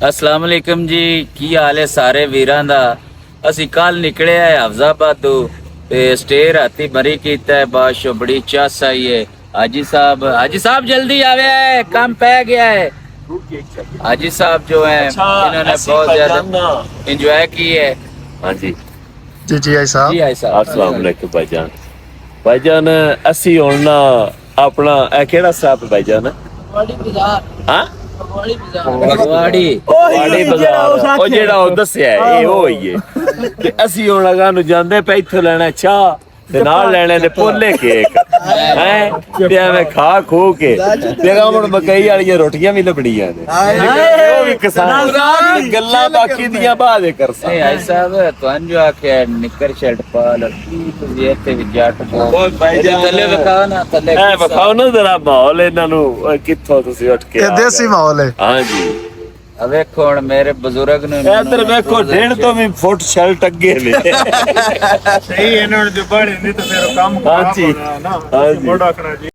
अस्सलाम वालेकुम जी, की हाल है सारे वीरां दा। ਅਸੀਂ ਕੱਲ ਨਿਕਲੇ ਆ ਹਫਜ਼ਾਬਾਦ ਤੋਂ ਤੇ ਸਟੇ ਰਾਤੀ ਮਰੀ ਕੀਤਾ ਹੈ। ਬਾਸ਼ੋ बड़ी चास आई है। हाजी साहब जल्दी आवे है, काम पै गया है। हाजी साहब जो है इन्होंने बहुत ज्यादा एंजॉय की है। हाँ जी जी आई साहब। जी हाई साहब अस्सलाम वालेकुम भाईजान असी हुण ना अपना केड़ा साहब भाईजान हाँ फगवाड़ी वाड़ी बाजार ओ जेड़ा ओ दस्सिया है ये ओ ही है ते असी हुण अगा नु जांदे पे इथों लेना चाह ते नाल लेने ने पोले केक हैं ते एवें खा खो के ते हुण मकई वाली रोटियां भी लबड़ियां ने ओ भी किसान गल्ला बाकी दियां बाद कर सा नहीं हाई साहब तुहान जो आखे निकर शर्ट पा लगी ये ते भी जट बहुत भाईजान थल्ले विखाओ ना थल्ले ए विखाओ ना जरा माहौल इन्हां नु कित्थों तुसी उठ के ये देसी माहौल है। हाँ जी ਵੇਖੋ ਹੁਣ ਮੇਰੇ ਬਜ਼ੁਰਗ ਨੂੰ ਇਧਰ ਵੇਖੋ ਢੇੜ ਤੋਂ ਵੀ ਫੁੱਟ ਸ਼ਰਟ ਅੱਗੇ ਨੇ ਸਹੀ ਇਹਨਾਂ ਨੂੰ ਜੋ ਬੜੇ ਨਹੀਂ ਤਾਂ ਫਿਰ ਕੰਮ ਹਾਂਜੀ ਖਰਾਬ ਹੋਣਾ ਨਾ ਹਾਂਜੀ ਮੋੜਾ ਆਖਣਾ ਜੀ।